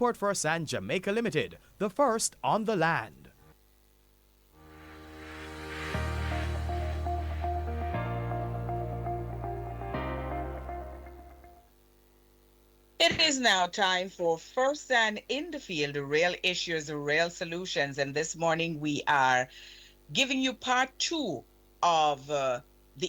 Newport-Fersan, Jamaica Limited, the first on the land. It is now time for FirstSt in the Field, real issues, real solutions. And this morning we are giving you part two of the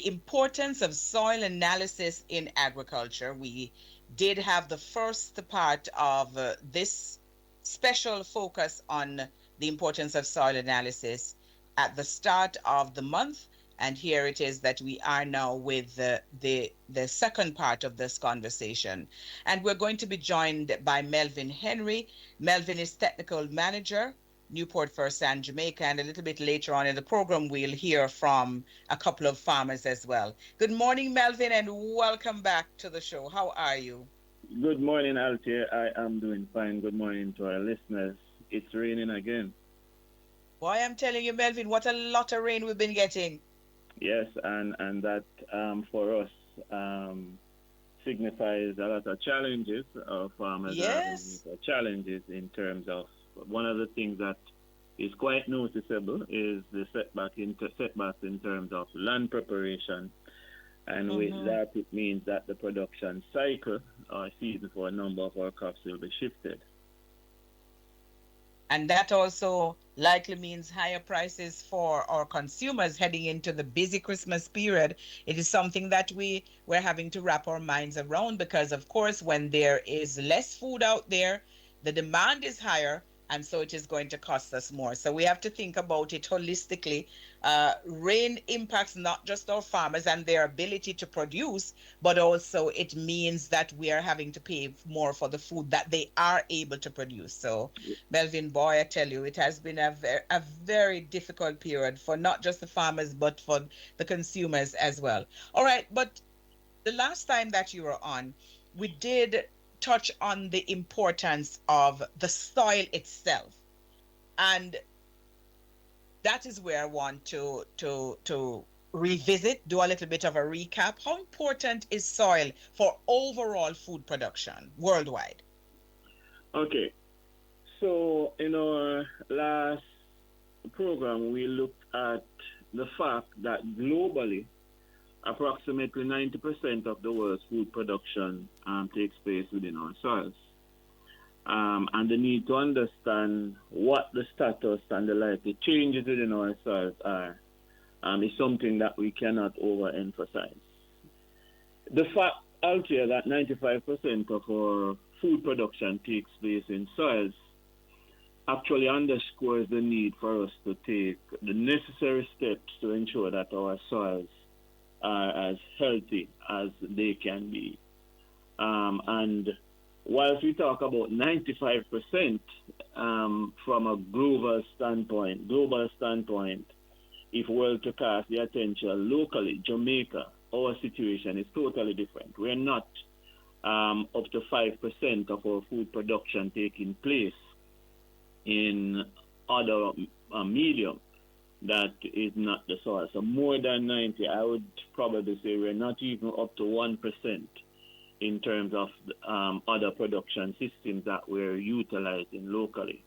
importance of soil analysis in agriculture. We did have the first part of this special focus on the importance of soil analysis at the start of the month. And here it is that we are now with the second part of this conversation. And we're going to be joined by Melvin Henry. Melvin is technical manager, Newport-Fersan, Jamaica, and a little bit later on in the program, we'll hear from a couple of farmers as well. Good morning, Melvin, and welcome back to the show. How are you? Good morning, Altia. I am doing fine. Good morning to our listeners. It's raining again. Boy, I'm telling you, Melvin, what a lot of rain we've been getting. Yes, and that for us signifies a lot of challenges. Farmers are having Yes. challenges in terms of one of the things that is quite noticeable is the setbacks in terms of land preparation. And with Mm-hmm. that, it means that the production cycle or season for a number of our crops will be shifted. And that also likely means higher prices for our consumers heading into the busy Christmas period. It is something that we're having to wrap our minds around because, of course, when there is less food out there, the demand is higher, and so it is going to cost us more. So we have to think about it holistically. Rain impacts not just our farmers and their ability to produce, but also it means that we are having to pay more for the food that they are able to produce. So Melvin, boy, I tell you, it has been a very difficult period for not just the farmers, but for the consumers as well. All right, but the last time that you were on, we did touch on the importance of the soil itself. And that is where I want to revisit, do a little bit of a recap. How important is soil for overall food production worldwide? Okay, so in our last program, we looked at the fact that globally, approximately 90% of the world's food production takes place within our soils. And the need to understand what the status and the likely changes within our soils are is something that we cannot overemphasize. The fact out here that 95% of our food production takes place in soils actually underscores the need for us to take the necessary steps to ensure that our soils are as healthy as they can be. And whilst we talk about 95% from a global standpoint, if we were to cast the attention locally, Jamaica, our situation is totally different. We're not up to 5% of our food production taking place in other medium that is not the soil. So more than 90, I would probably say we're not even up to 1% in terms of other production systems that we're utilizing locally.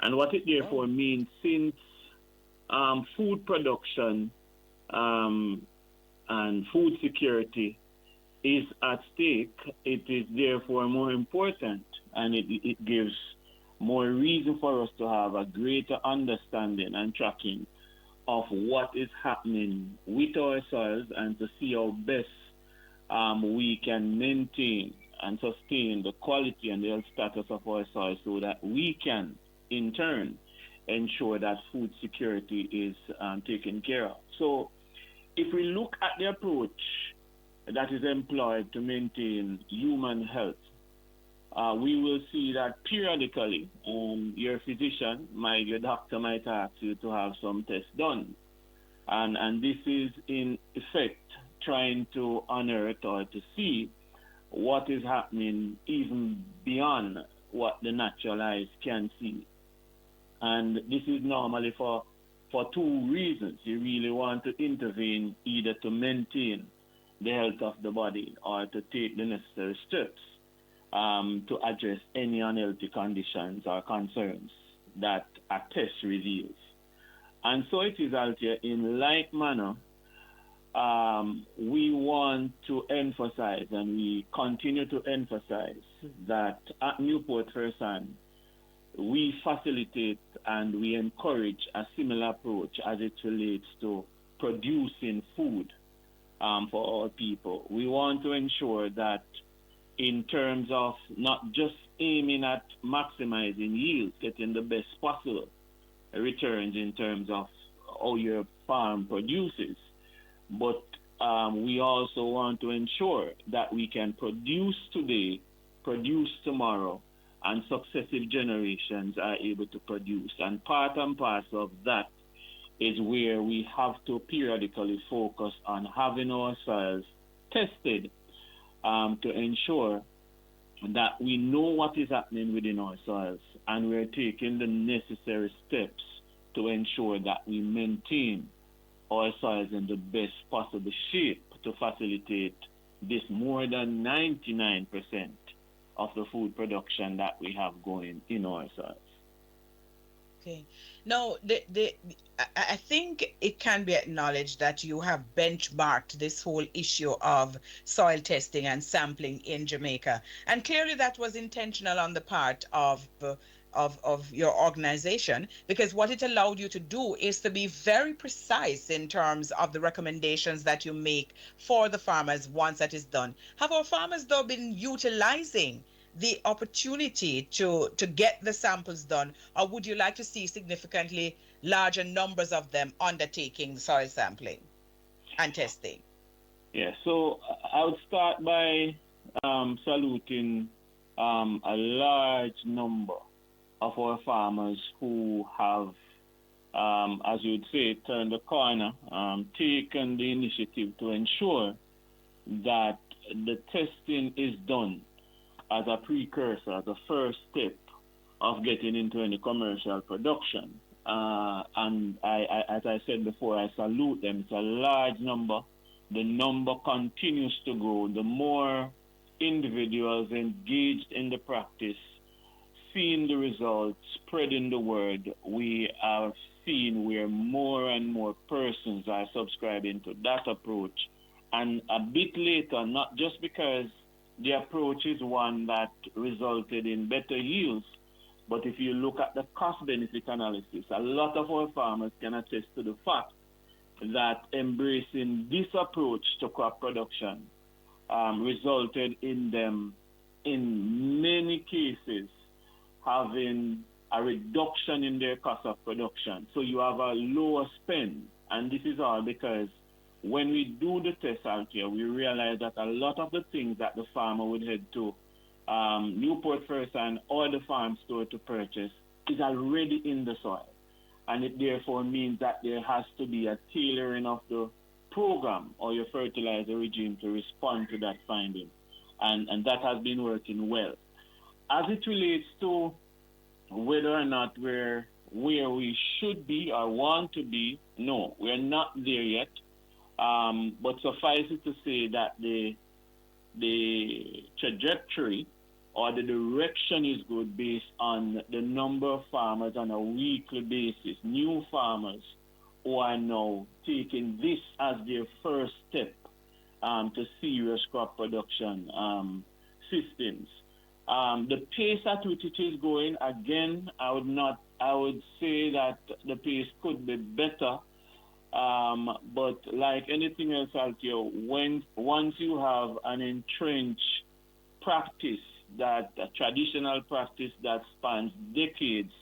And what it therefore means, since food production and food security is at stake, it is therefore more important, and it gives more reason for us to have a greater understanding and tracking of what is happening with our soils and to see how best we can maintain and sustain the quality and the health status of our soil so that we can, in turn, ensure that food security is taken care of. So if we look at the approach that is employed to maintain human health, we will see that periodically your physician, your doctor might ask you to have some tests done. And this is in effect trying to unearth or to see what is happening even beyond what the natural eyes can see. And this is normally for two reasons. You really want to intervene either to maintain the health of the body or to take the necessary steps to address any unhealthy conditions or concerns that a test reveals. And so it is, Althea, in like manner, we want to emphasize, and we continue to emphasize, that at Newport-Fersan, we facilitate and we encourage a similar approach as it relates to producing food for our people. We want to ensure that in terms of not just aiming at maximizing yields, getting the best possible returns in terms of how your farm produces, but we also want to ensure that we can produce today, produce tomorrow, and successive generations are able to produce. And part and parcel of that is where we have to periodically focus on having our soils tested to ensure that we know what is happening within our soils, and we're taking the necessary steps to ensure that we maintain our soils in the best possible shape to facilitate this more than 99% of the food production that we have going in our soils. Okay. Now, I think it can be acknowledged that you have benchmarked this whole issue of soil testing and sampling in Jamaica, and clearly that was intentional on the part of your organization, because what it allowed you to do is to be very precise in terms of the recommendations that you make for the farmers once that is done. Have our farmers, though, been utilizing the opportunity to get the samples done, or would you like to see significantly larger numbers of them undertaking soil sampling and testing? Yeah, so I would start by saluting a large number of our farmers who have, as you would say, turned the corner, taken the initiative to ensure that the testing is done as a precursor, as a first step of getting into any commercial production. And as I said before, I salute them. It's a large number. The number continues to grow. The more individuals engaged in the practice, seeing the results, spreading the word, we are seeing where more and more persons are subscribing to that approach. And a bit later, not just because the approach is one that resulted in better yields, but if you look at the cost-benefit analysis, a lot of our farmers can attest to the fact that embracing this approach to crop production resulted in them, in many cases, having a reduction in their cost of production. So you have a lower spend, and this is all because when we do the test out here, we realize that a lot of the things that the farmer would head to Newport-Fersan or the farm store to purchase is already in the soil. And it therefore means that there has to be a tailoring of the program or your fertilizer regime to respond to that finding. And that has been working well. As it relates to whether or not we're where we should be or want to be, no, we're not there yet. But suffice it to say that the trajectory or the direction is good based on the number of farmers on a weekly basis, new farmers who are now taking this as their first step to serious crop production systems. The pace at which it is going, again, I would say that the pace could be better. But like anything else out here, once you have an entrenched practice, that a traditional practice that spans decades,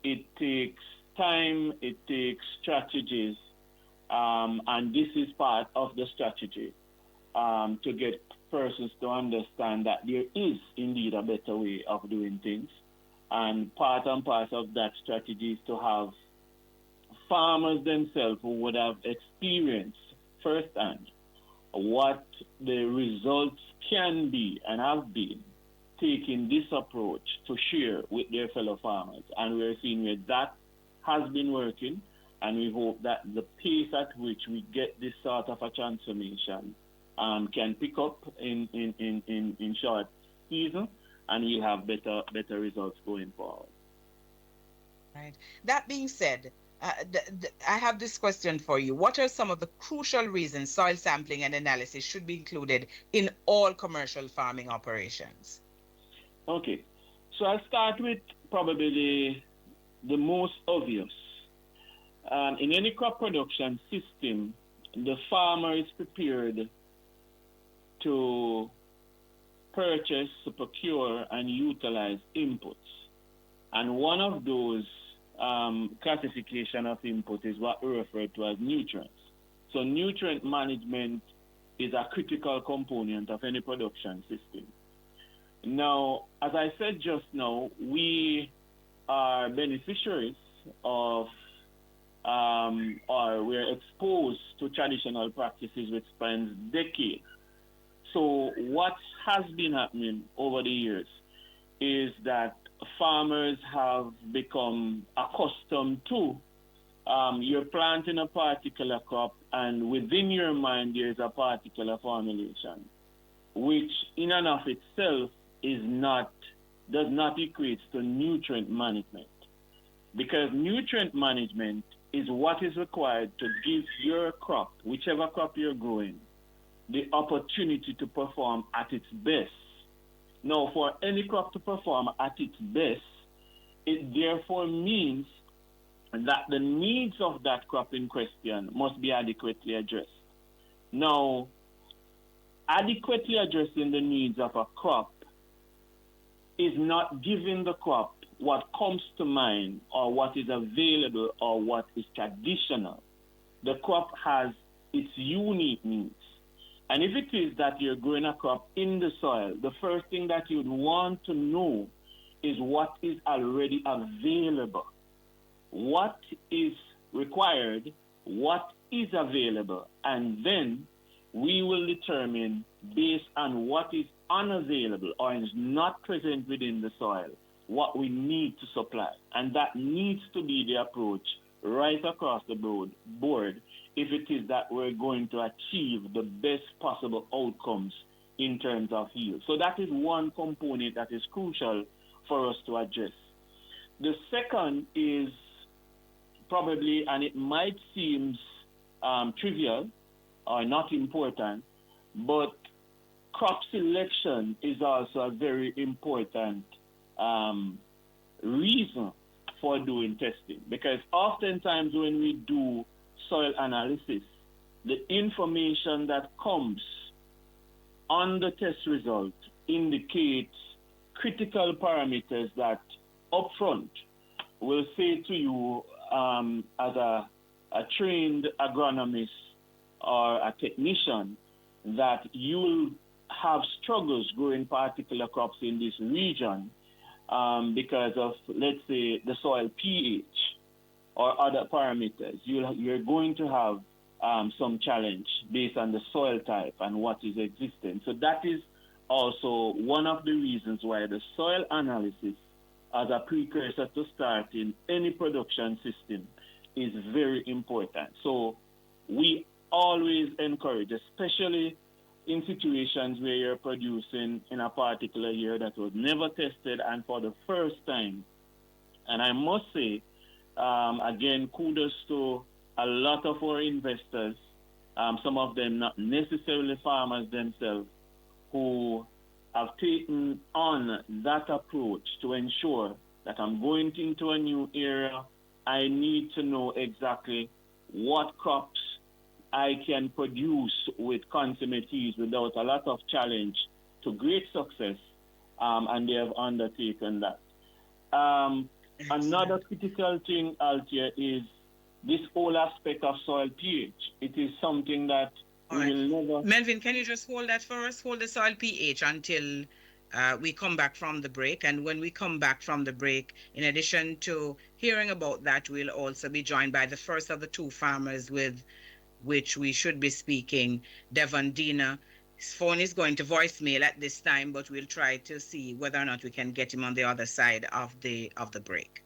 it takes time, it takes strategies, and this is part of the strategy to get persons to understand that there is indeed a better way of doing things. And part and parcel of that strategy is to have farmers themselves who would have experienced firsthand what the results can be and have been, taking this approach to share with their fellow farmers. And we're seeing where that has been working, and we hope that the pace at which we get this sort of a transformation can pick up in short season, and we have better results going forward. Right. That being said, I have this question for you. What are some of the crucial reasons soil sampling and analysis should be included in all commercial farming operations? Okay, so I'll start with probably the most obvious. In any crop production system, the farmer is prepared to purchase, procure, and utilize inputs. And one of those classification of input is what we refer to as nutrients. So nutrient management is a critical component of any production system. Now, as I said just now, we are beneficiaries of or we're exposed to traditional practices which spans decades. So what has been happening over the years is that farmers have become accustomed to you're planting a particular crop, and within your mind there is a particular formulation, which in and of itself does not equate to nutrient management. Because nutrient management is what is required to give your crop, whichever crop you're growing, the opportunity to perform at its best. Now, for any crop to perform at its best, it therefore means that the needs of that crop in question must be adequately addressed. Now, adequately addressing the needs of a crop is not giving the crop what comes to mind or what is available or what is traditional. The crop has its unique needs. And if it is that you're growing a crop in the soil, the first thing that you'd want to know is what is already available. What is required, what is available, and then we will determine based on what is unavailable or is not present within the soil, what we need to supply. And that needs to be the approach right across the board if it is that we're going to achieve the best possible outcomes in terms of yield. So that is one component that is crucial for us to address. The second is probably, and it might seem trivial or not important, but crop selection is also a very important reason for doing testing, because oftentimes when we do soil analysis, the information that comes on the test result indicates critical parameters that upfront will say to you as a trained agronomist or a technician that you'll have struggles growing particular crops in this region because of, let's say, the soil pH or other parameters. You're going to have some challenge based on the soil type and what is existing. So that is also one of the reasons why the soil analysis as a precursor to starting any production system is very important. So we always encourage, especially in situations where you're producing in a particular year that was never tested and for the first time. And I must say, again, kudos to a lot of our investors, some of them not necessarily farmers themselves, who have taken on that approach to ensure that I'm going into a new area. I need to know exactly what crops I can produce with consummate ease without a lot of challenge to great success, and they have undertaken that. Another critical thing, Altia, is this whole aspect of soil pH. It is something that we will never... Melvin, can you just hold that for us? Hold the soil pH until we come back from the break. And when we come back from the break, in addition to hearing about that, we'll also be joined by the first of the two farmers with which we should be speaking, Devon Dina. His phone is going to voicemail at this time, but we'll try to see whether or not we can get him on the other side of the break.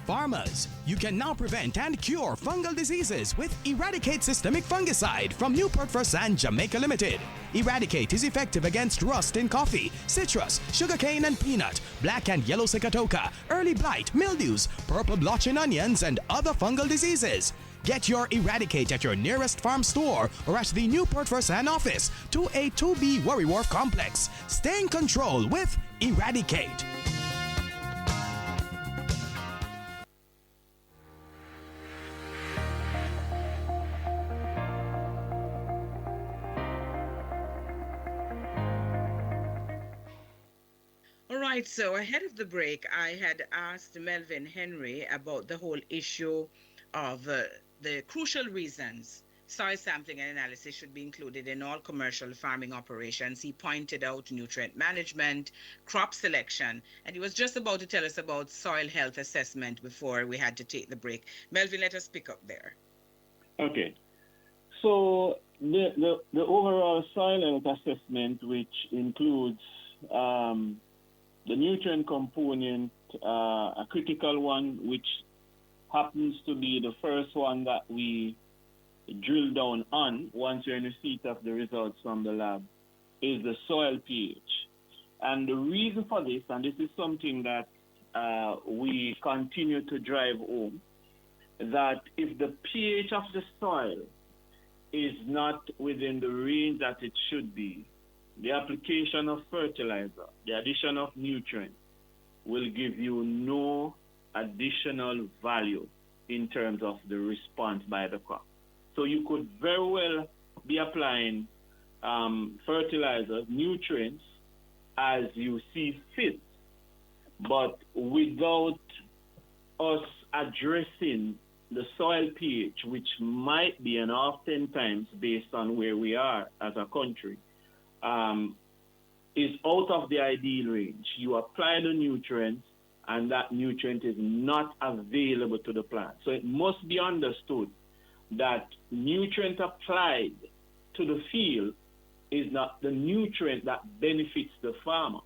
Farmers, you can now prevent and cure fungal diseases with Eradicate Systemic Fungicide from Newport-Fersan, Jamaica Limited. Eradicate is effective against rust in coffee, citrus, sugarcane and peanut, black and yellow cicotoca, early blight, mildews, purple blotch in onions, and other fungal diseases. Get your Eradicate at your nearest farm store or at the Newport-Fersan office, 2A2B Worry Wharf Complex. Stay in control with Eradicate. All right, so ahead of the break, I had asked Melvin Henry about the whole issue of the crucial reasons soil sampling and analysis should be included in all commercial farming operations. He pointed out nutrient management, crop selection, and he was just about to tell us about soil health assessment before we had to take the break. Melvin, let us pick up there. Okay. So the overall soil health assessment, which includes the nutrient component, a critical one, which happens to be the first one that we drill down on once you're in receipt of the results from the lab, is the soil pH. And the reason for this, and this is something that we continue to drive home, that if the pH of the soil is not within the range that it should be, the application of fertilizer, the addition of nutrients, will give you no additional value in terms of the response by the crop. So you could very well be applying fertilizers, nutrients, as you see fit, but without us addressing the soil pH, which might be, and oftentimes based on where we are as a country, is out of the ideal range. You apply the nutrients, and that nutrient is not available to the plant. So it must be understood that nutrient applied to the field is not the nutrient that benefits the farmer.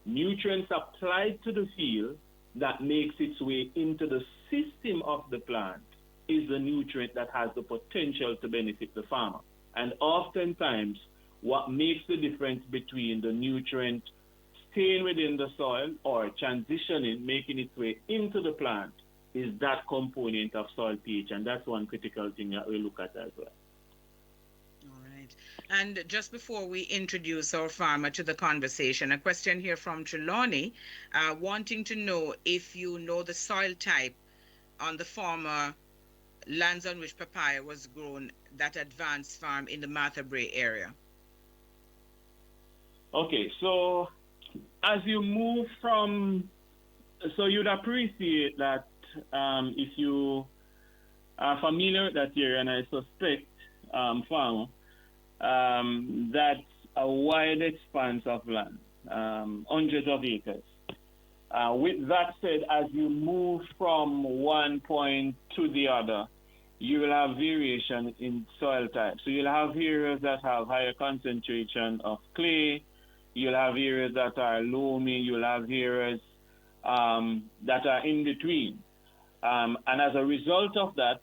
Nutrients applied to the field that makes its way into the system of the plant is the nutrient that has the potential to benefit the farmer. And oftentimes, what makes the difference between the nutrient staying within the soil or transitioning, making its way into the plant, is that component of soil pH, and that's one critical thing that we look at as well. All right. And just before we introduce our farmer to the conversation, a question here from Trelawney, wanting to know if you know the soil type on the former lands on which papaya was grown, that advanced farm in the Martha Brae area. Okay, so as you move from, so you'd appreciate that if you are familiar with that area, and I suspect, farmer, that's a wide expanse of land, hundreds of acres. With that said, as you move from one point to the other, you will have variation in soil type. So you'll have areas that have higher concentration of clay, you'll have areas that are loamy, you'll have areas that are in between. And as a result of that,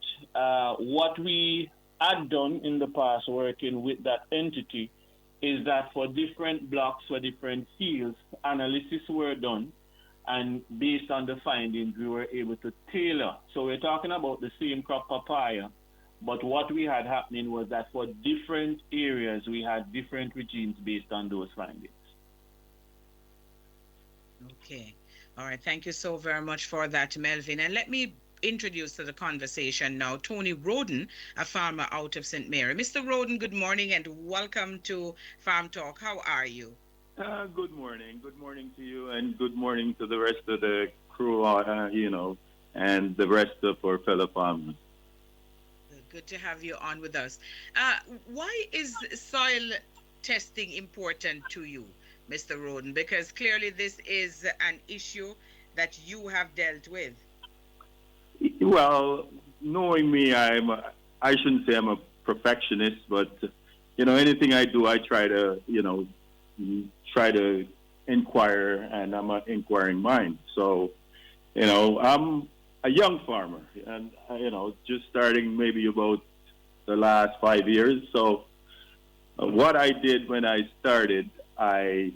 what we had done in the past working with that entity is that for different blocks, for different fields, analysis were done, and based on the findings, we were able to tailor. So we're talking about the same crop papaya, but what we had happening was that for different areas, we had different regimes based on those findings. Okay. All right. Thank you so very much for that, Melvin. And let me introduce to the conversation now Tony Rhoden, a farmer out of St. Mary. Mr. Rhoden, good morning and welcome to Farm Talk. How are you? Good morning. Good morning to you, and good morning to the rest of the crew, and the rest of our fellow farmers. Good to have you on with us. Why is soil testing important to you, Mr. Rhoden? Because clearly this is an issue that you have dealt with. Well, knowing me, I shouldn't say I'm a perfectionist, but anything I do, I try to inquire, and I'm an inquiring mind. So, I'm a young farmer, and just starting maybe about the last 5 years. So what I did when I started, I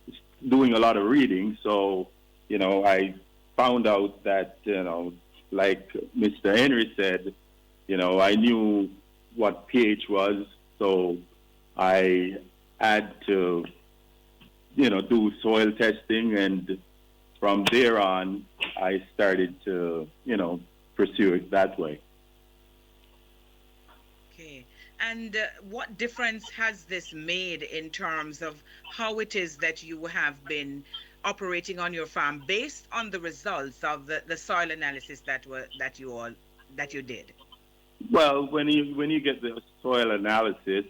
was doing a lot of reading. So I found out that like Mr. Henry said, I knew what pH was, so I had to do soil testing, and from there on, I started to, pursue it that way. Okay. And what difference has this made in terms of how it is that you have been operating on your farm based on the results of the soil analysis that you did? Well, when you get the soil analysis,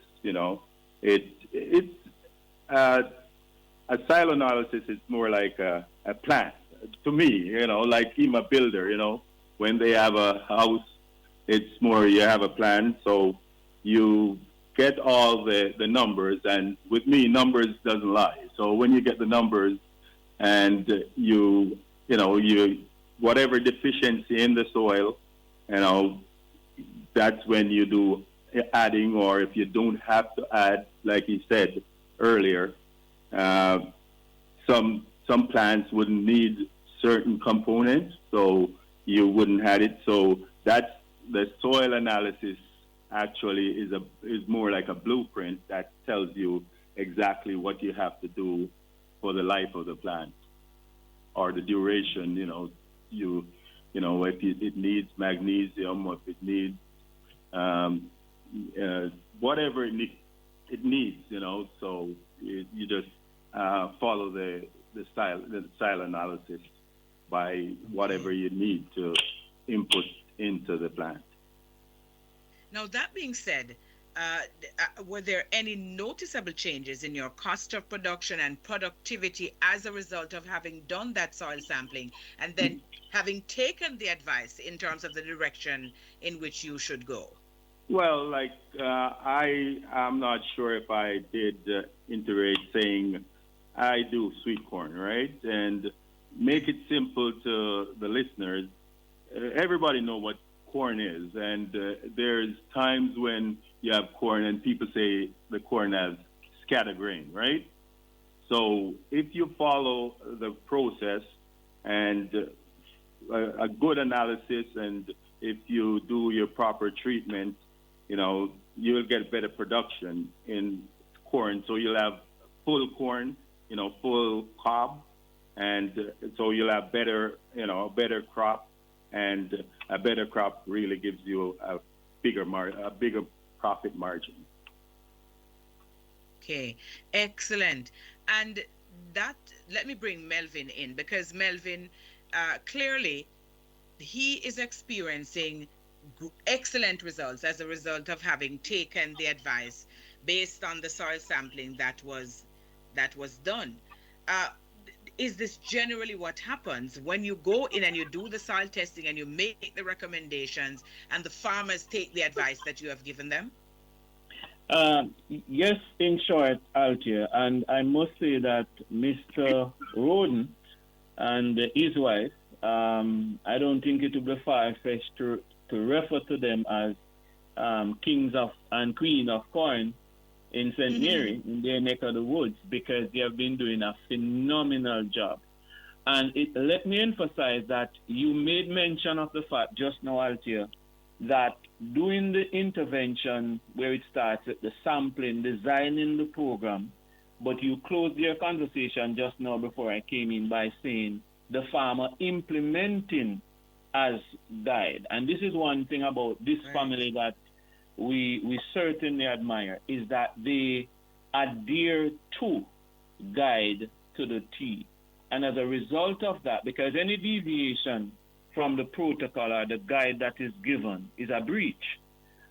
it's a soil analysis is more like a plant to me, like I'm a builder, when they have a house, it's more you have a plan. So you get all the numbers, and with me, numbers doesn't lie. So when you get the numbers and you whatever deficiency in the soil, that's when you do adding, or if you don't have to add, like he said earlier, some plants wouldn't need certain components, so you wouldn't add it. So that's the soil analysis. Actually, is more like a blueprint that tells you exactly what you have to do for the life of the plant or the duration. If it needs magnesium, or if it needs whatever it needs. So you just follow the style analysis by whatever you need to input into the plant. Now, that being said, were there any noticeable changes in your cost of production and productivity as a result of having done that soil sampling and then having taken the advice in terms of the direction in which you should go? Well, I'm not sure if I did iterate saying I do sweet corn, right? And make it simple to the listeners. Everybody know what corn is, and there's times when you have corn and people say the corn has scatter grain, right? So if you follow the process and a good analysis, and if you do your proper treatment, you'll get better production in corn. So you'll have full corn, full cob, and so you'll have better crop, and a better crop really gives you a bigger profit margin. Okay, excellent. And let me bring Melvin in, because Melvin, clearly, he is experiencing excellent results as a result of having taken the advice based on the soil sampling that was done. Is this generally what happens when you go in and you do the soil testing and you make the recommendations and the farmers take the advice that you have given them? Yes, in short, Altia, and I must say that Mr. Rhoden and his wife, I don't think it would be far-fetched to refer to them as kings of and queen of corn in St. Mary, in their neck of the woods, because they have been doing a phenomenal job. And let me emphasize that you made mention of the fact just now, Altia, that doing the intervention where it starts at the sampling, designing the program, but you closed your conversation just now before I came in by saying the farmer implementing as guide. And this is one thing about this family that we certainly admire, is that they adhere to guide to the T. And as a result of that, because any deviation from the protocol or the guide that is given is a breach.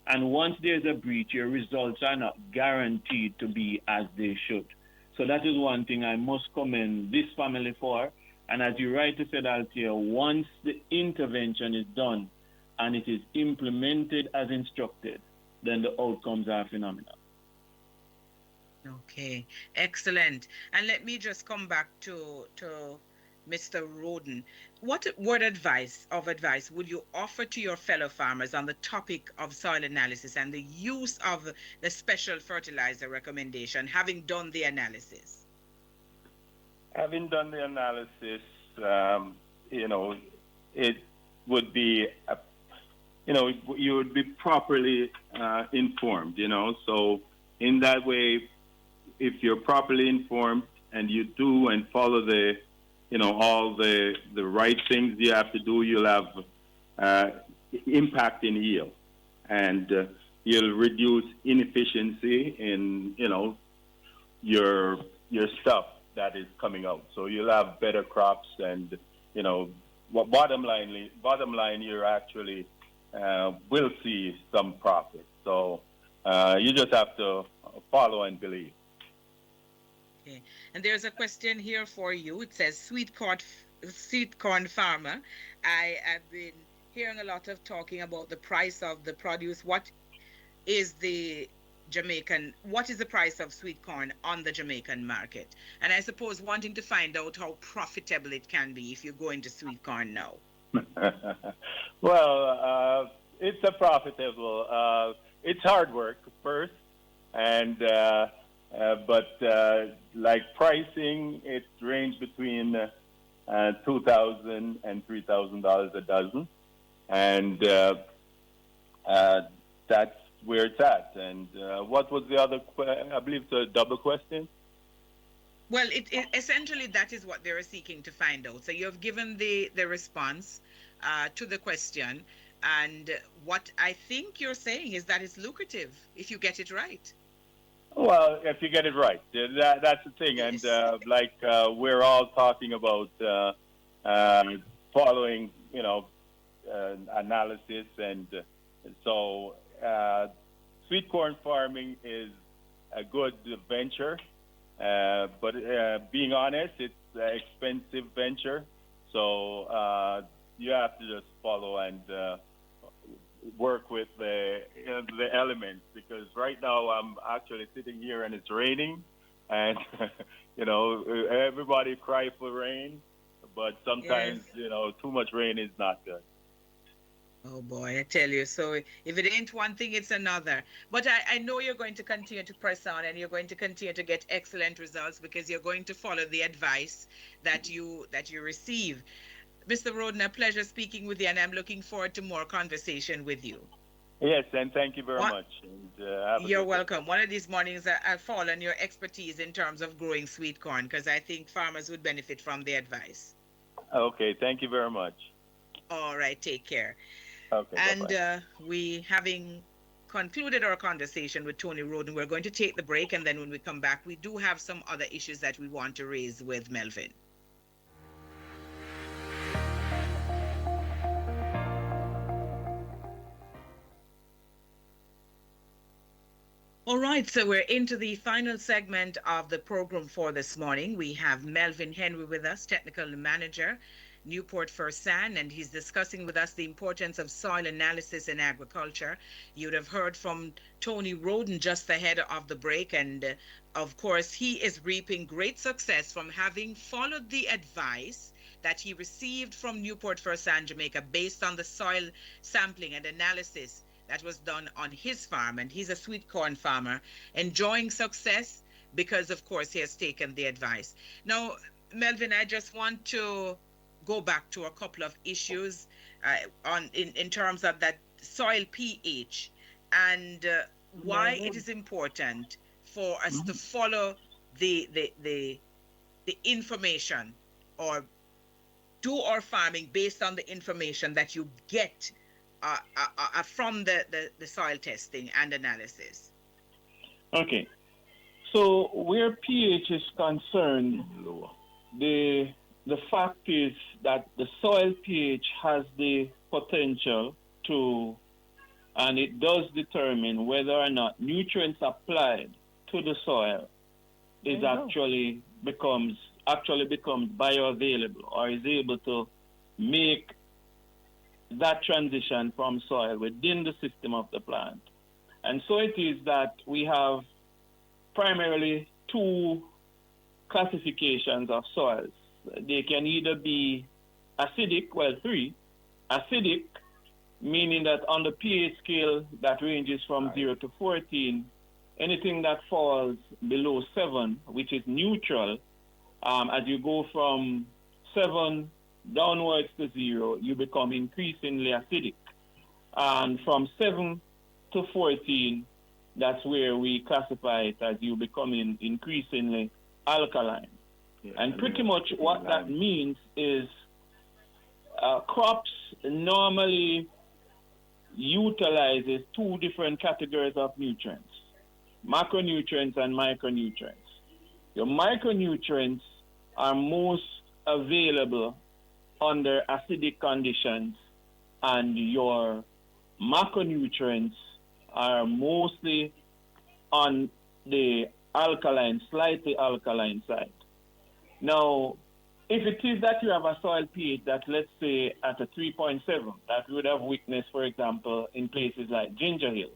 And once there's a breach, your results are not guaranteed to be as they should. So that is one thing I must commend this family for. And as you rightly said, Altia, once the intervention is done and it is implemented as instructed, then the outcomes are phenomenal. Okay, excellent. And let me just come back to Mr. Rhoden, what word of advice would you offer to your fellow farmers on the topic of soil analysis and the use of the special fertilizer recommendation, having done the analysis? Having done the analysis, you know, it would be, you know, you would be properly informed, you know. So in that way, if you're properly informed and you do and follow the, you know, all the right things you have to do, you'll have impact in yield, and you'll reduce inefficiency in, you know, your stuff that is coming out. So you'll have better crops, and, you know, bottom line, you're actually will see some profit. So you just have to follow and believe. Okay. And there's a question here for you. It says, sweet corn farmer, I have been hearing a lot of talking about the price of the produce. What is the price of sweet corn on the Jamaican market? And I suppose wanting to find out how profitable it can be if you go into sweet corn now. Well, it's a profitable. It's hard work first, and but like pricing, it ranged between $2,000 and $3,000 a dozen, and that's where it's at. And what was the other? I believe it's a double question. Well, it essentially that is what they're seeking to find out. So you have given the response to the question, and what I think you're saying is that it's lucrative if you get it right. Well, if you get it right, that's the thing. Yes. And like we're all talking about following, you know, analysis, and so sweet corn farming is a good venture, but being honest, it's an expensive venture. So you have to just follow and work with the elements, because right now I'm actually sitting here and it's raining, and you know, everybody cry for rain, but sometimes, yes, you know, too much rain is not good. Oh boy, I tell you. So if it ain't one thing, it's another. But I know you're going to continue to press on, and you're going to continue to get excellent results because you're going to follow the advice that you receive. Mr. Rhoden, a pleasure speaking with you, and I'm looking forward to more conversation with you. Yes, and thank you very much. And, you're welcome. One of these mornings I'll fall on your expertise in terms of growing sweet corn, because I think farmers would benefit from the advice. Okay, thank you very much. All right, take care. Okay, and we, having concluded our conversation with Tony Rhoden, we're going to take the break, and then when we come back, we do have some other issues that we want to raise with Melvin. All right, so we're into the final segment of the program for this morning. We have Melvin Henry with us, Technical Manager, Newport-Fersan, and he's discussing with us the importance of soil analysis in agriculture. You'd have heard from Tony Rhoden just ahead of the break, and of course, he is reaping great success from having followed the advice that he received from Newport-Fersan, Jamaica, based on the soil sampling and analysis that was done on his farm. And he's a sweet corn farmer, enjoying success because, of course, he has taken the advice. Now, Melvin, I just want to go back to a couple of issues in terms of that soil pH and why it is important for us to follow the information, or do our farming based on the information that you get from the soil testing and analysis. Okay. So where pH is concerned, the fact is that the soil pH has the potential to, and it does determine whether or not nutrients applied to the soil is actually becomes bioavailable, or is able to make that transition from soil within the system of the plant. And so it is that we have primarily two classifications of soils. they can either be acidic, well, 3, acidic, meaning that on the pH scale that ranges from 0 to 14, anything that falls below 7, which is neutral, as you go from 7 downwards to 0, you become increasingly acidic. And from 7 to 14, that's where we classify it as you becoming increasingly alkaline. Yeah, and pretty much what that means is crops normally utilizes 2 different categories of nutrients, macronutrients and micronutrients. Your micronutrients are most available under acidic conditions, and your macronutrients are mostly on the alkaline, slightly alkaline side. Now, if it is that you have a soil pH that, let's say, at a 3.7, that we would have witnessed, for example, in places like Ginger Hill,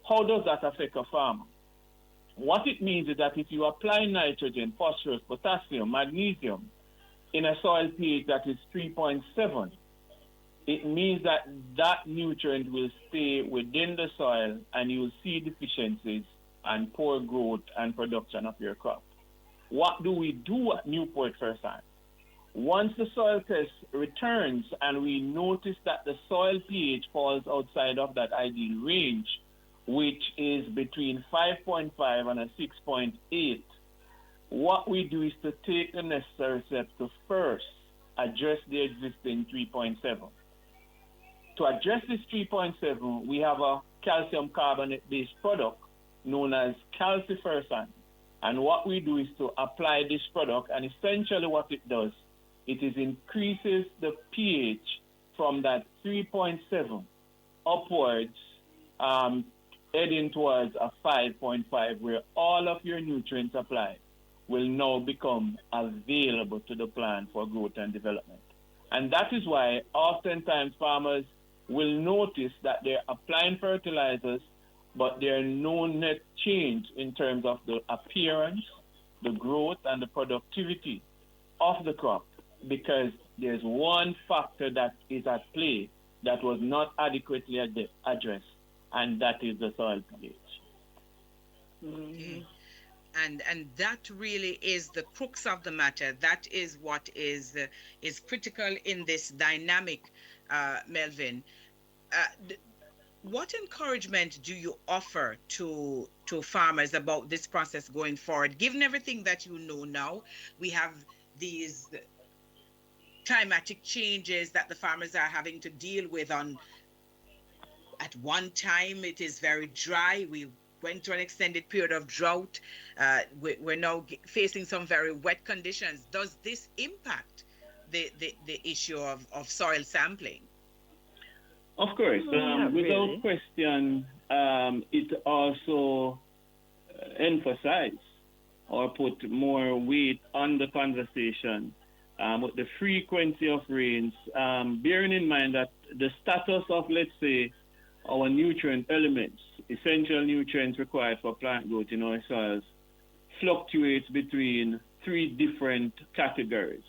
how does that affect a farmer? What it means is that if you apply nitrogen, phosphorus, potassium, magnesium in a soil pH that is 3.7, it means that that nutrient will stay within the soil and you will see deficiencies and poor growth and production of your crop. What do we do at Newport-Fersan? Once the soil test returns and we notice that the soil pH falls outside of that ideal range, which is between 5.5 and a 6.8, what we do is to take the necessary steps to first address the existing 3.7. To address this 3.7, we have a calcium carbonate-based product known as calcifersan. And what we do is to apply this product, and essentially what it does, it increases the pH from that 3.7 upwards, heading towards a 5.5, where all of your nutrients applied will now become available to the plant for growth and development. And that is why oftentimes farmers will notice that they're applying fertilizers, but there are no net change in terms of the appearance, the growth, and the productivity of the crop, because there's one factor that is at play that was not adequately addressed, and that is the soil pH. Mm-hmm. And that really is the crux of the matter. That is what is critical in this dynamic, Melvin. What encouragement do you offer to farmers about this process going forward? Given everything that you know now, we have these climatic changes that the farmers are having to deal with. At one time, it is very dry. We went through an extended period of drought. We're now facing some very wet conditions. Does this impact the issue of soil sampling? Of course, without question, it also emphasizes or put more weight on the conversation with the frequency of rains, bearing in mind that the status of, let's say, our nutrient elements, essential nutrients required for plant growth in our soils, fluctuates between 3 different categories.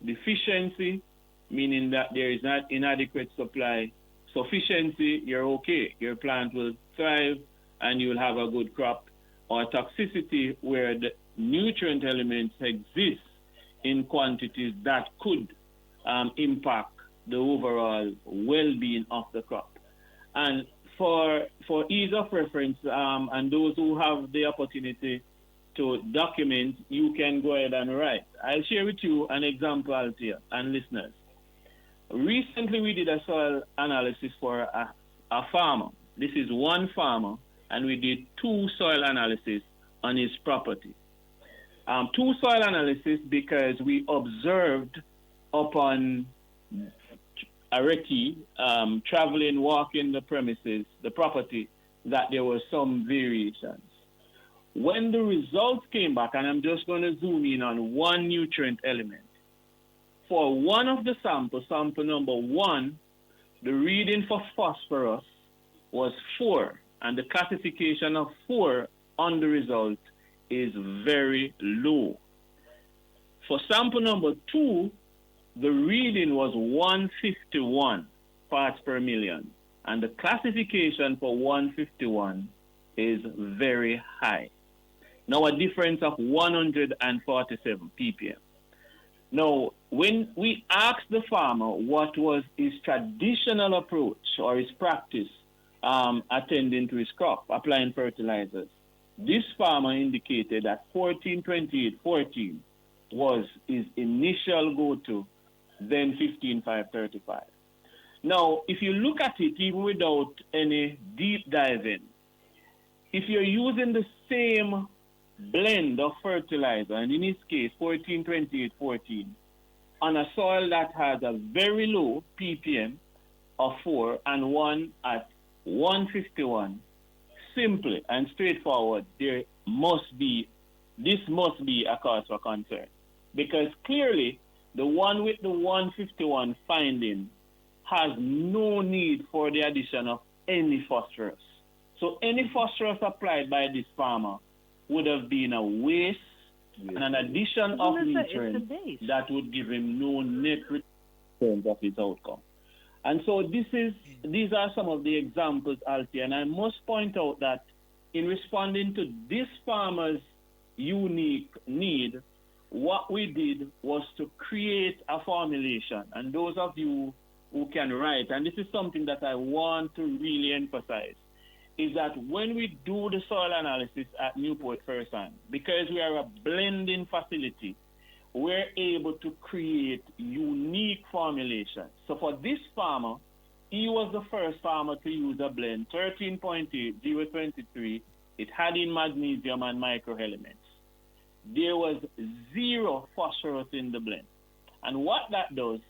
Deficiency, meaning that there is not inadequate supply. Sufficiency, you're okay, your plant will thrive and you'll have a good crop. Or toxicity, where the nutrient elements exist in quantities that could impact the overall well-being of the crop. And for ease of reference, and those who have the opportunity to document, you can go ahead and write. I'll share with you an example here and listeners. Recently, we did a soil analysis for a farmer. This is one farmer, and we did 2 soil analysis on his property. 2 soil analysis because we observed upon a recce, traveling, walking the premises, the property, that there were some variations. When the results came back, and I'm just going to zoom in on one nutrient element. For one of the samples, sample number 1, the reading for phosphorus was 4, and the classification of 4 on the result is very low. For sample number 2, the reading was 151 parts per million. And the classification for 151 is very high. Now a difference of 147 ppm. Now, when we asked the farmer what was his traditional approach or his practice attending to his crop, applying fertilizers, this farmer indicated that 14-28-14 was his initial go-to, then 15-5-35. Now, if you look at it, even without any deep diving, if you're using the same blend of fertilizer, and in his case, 14-28-14, on a soil that has a very low ppm of 4 and one at 151, simply and straightforward, this must be a cause for concern. Because clearly, the one with the 151 finding has no need for the addition of any phosphorus. So any phosphorus applied by this farmer would have been a waste and an addition of nutrients that would give him no net return of his outcome. And so these are some of the examples, Alfie, and I must point out that in responding to this farmer's unique need, what we did was to create a formulation. And those of you who can write, and this is something that I want to really emphasize, is that when we do the soil analysis at Newport-Fersan, because we are a blending facility, we're able to create unique formulations. So for this farmer, he was the first farmer to use a blend, 13.8, 0.23. It had in magnesium and microelements. There was 0 phosphorus in the blend. And what that does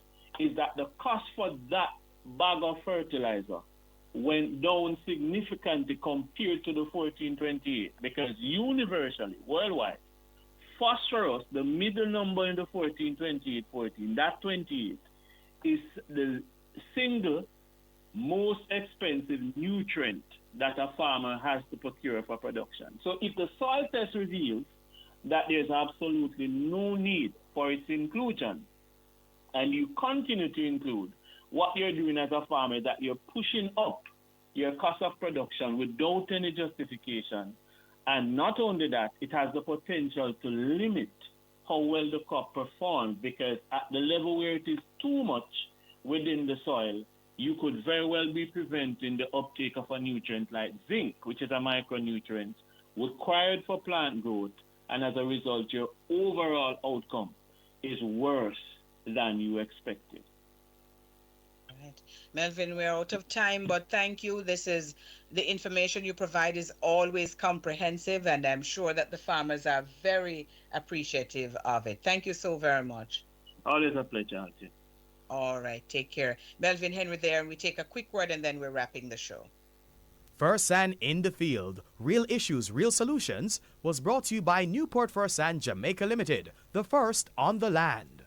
is that the cost for that bag of fertilizer went down significantly compared to the 1428, because universally, worldwide, phosphorus, the middle number in the 1428-14, that 28, is the single most expensive nutrient that a farmer has to procure for production. So if the soil test reveals that there's absolutely no need for its inclusion, and you continue to include, what you're doing as a farmer is that you're pushing up your cost of production without any justification. And not only that, it has the potential to limit how well the crop performs, because at the level where it is too much within the soil, you could very well be preventing the uptake of a nutrient like zinc, which is a micronutrient required for plant growth, and as a result, your overall outcome is worse than you expected. Right. Melvin, we're out of time, but thank you. The information you provide is always comprehensive, and I'm sure that the farmers are very appreciative of it. Thank you so very much. Always a pleasure, Auntie. All right, take care. Melvin Henry there, and we take a quick word and then we're wrapping the show. Fersan in the Field, Real Issues, Real Solutions was brought to you by Newport-Fersan Jamaica Limited, the first on the land.